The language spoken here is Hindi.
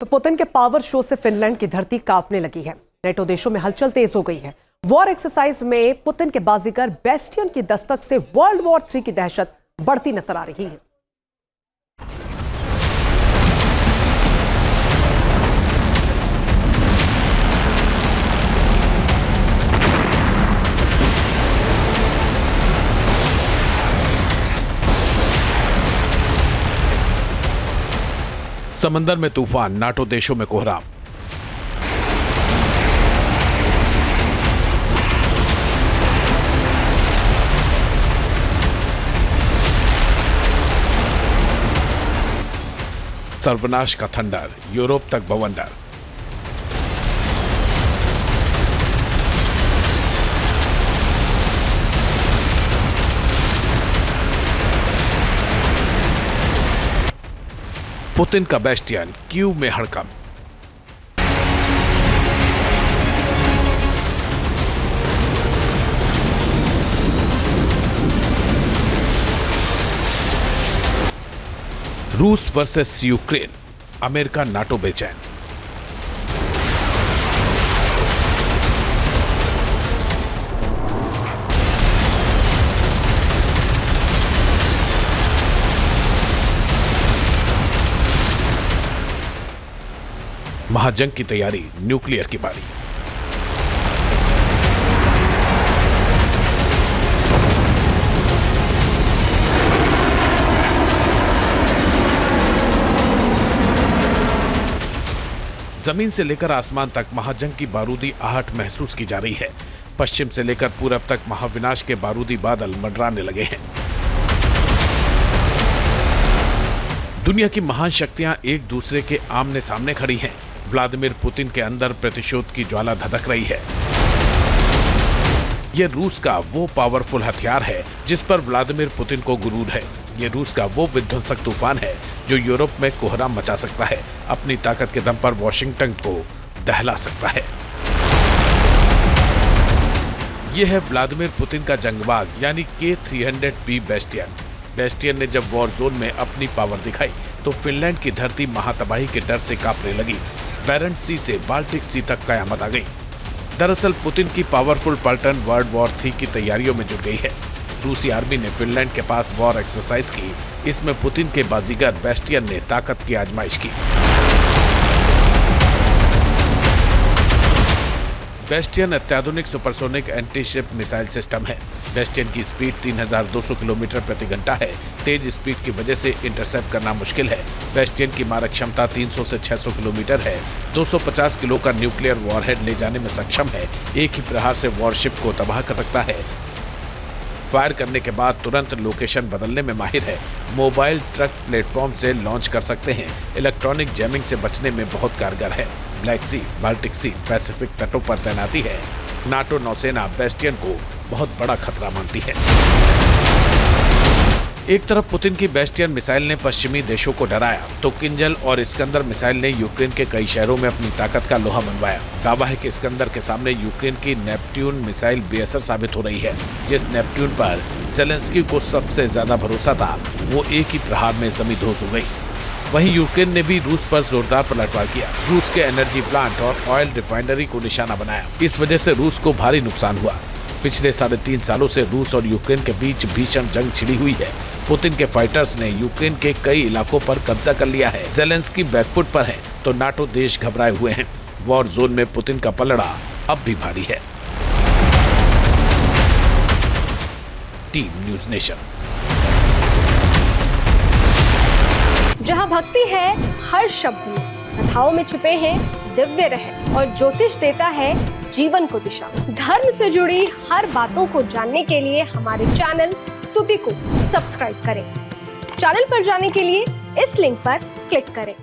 तो पुतिन के पावर शो से फिनलैंड की धरती कांपने लगी है। नेटो देशों में हलचल तेज हो गई है। वॉर एक्सरसाइज में पुतिन के बाजीगर बेस्टियन की दस्तक से वर्ल्ड वॉर 3 की दहशत बढ़ती नजर आ रही है। समंदर में तूफान, नाटो देशों में कोहराम। सर्वनाश का थंडर, यूरोप तक बवंडर। पुतिन का बेस्टियन, कीव में हड़कंप। रूस वर्सेस यूक्रेन, अमेरिका नाटो बेचैन। महाजंग की तैयारी, न्यूक्लियर की बारी। जमीन से लेकर आसमान तक महाजंग की बारूदी आहट महसूस की जा रही है। पश्चिम से लेकर पूरब तक महाविनाश के बारूदी बादल मंडराने लगे हैं। दुनिया की महान शक्तियां एक दूसरे के आमने सामने खड़ी हैं। व्लादिमीर पुतिन के अंदर प्रतिशोध की ज्वाला धधक रही है। यह रूस का वो पावरफुल हथियार है जिस पर व्लादिमीर पुतिन को गुरूर है। यह रूस का वो विध्वंसक तूफान है जो यूरोप में कोहराम मचा सकता है, अपनी ताकत के दम पर वॉशिंगटन को दहला सकता है। यह है व्लादिमीर पुतिन का जंगबाज यानी K-300B बेस्टियन। बेस्टियन ने जब वॉर जोन में अपनी पावर दिखाई तो फिनलैंड की धरती महातबाही के डर से कांपने लगी। बैरेंट्स सी से बाल्टिक सी तक कयामत आ गई। दरअसल पुतिन की पावरफुल पलटन वर्ल्ड वॉर 3 की तैयारियों में जुट गई है। रूसी आर्मी ने फिनलैंड के पास वॉर एक्सरसाइज की। इसमें पुतिन के बाजीगर बेस्टियन ने ताकत की आजमाइश की। बेस्टियन अत्याधुनिक सुपरसोनिक एंटी-शिप मिसाइल सिस्टम है। बेस्टियन की स्पीड 3200 किलोमीटर प्रति घंटा है। तेज स्पीड की वजह से इंटरसेप्ट करना मुश्किल है। बेस्टियन की मारक क्षमता 300 से 600 किलोमीटर है। 250 किलो का न्यूक्लियर वॉरहेड ले जाने में सक्षम है। एक ही प्रहार से वॉरशिप को तबाह कर सकता है। फायर करने के बाद तुरंत लोकेशन बदलने में माहिर है। मोबाइल ट्रक प्लेटफॉर्म से लॉन्च कर सकते हैं। इलेक्ट्रॉनिक जैमिंग से बचने में बहुत कारगर है। ब्लैक सी, बाल्टिक सी, पैसिफिक तटों पर तैनाती है। नाटो नौसेना बेस्टियन को बहुत बड़ा खतरा मानती है। एक तरफ पुतिन की बेस्टियन मिसाइल ने पश्चिमी देशों को डराया तो किंजल और इस्कंदर मिसाइल ने यूक्रेन के कई शहरों में अपनी ताकत का लोहा मनवाया। दावा है कि इस्कंदर के सामने यूक्रेन की नेपट्यून मिसाइल बेअसर साबित हो रही है। जिस नेपट्यून पर ज़ेलेंस्की को सबसे ज्यादा भरोसा था वो एक ही प्रहार में जमींदोज हो गई। वहीं यूक्रेन ने भी रूस पर जोरदार पलटवार किया। रूस के एनर्जी प्लांट और ऑयल रिफाइनरी को निशाना बनाया। इस वजह से रूस को भारी नुकसान हुआ। पिछले 3.5 सालों से रूस और यूक्रेन के बीच भीषण जंग छिड़ी हुई है। पुतिन के फाइटर्स ने यूक्रेन के कई इलाकों पर कब्जा कर लिया है। ज़ेलेंस्की बैकफुट पर है तो नाटो देश घबराए हुए हैं। वॉर जोन में पुतिन का पलड़ा अब भी भारी है। Team news nation. जहाँ भक्ति है हर शब्द में, कथाओं में छुपे हैं दिव्य रहस्य और ज्योतिष देता है जीवन को दिशा। धर्म से जुड़ी हर बातों को जानने के लिए हमारे चैनल स्तुति को सब्सक्राइब करें। चैनल पर जाने के लिए इस लिंक पर क्लिक करें।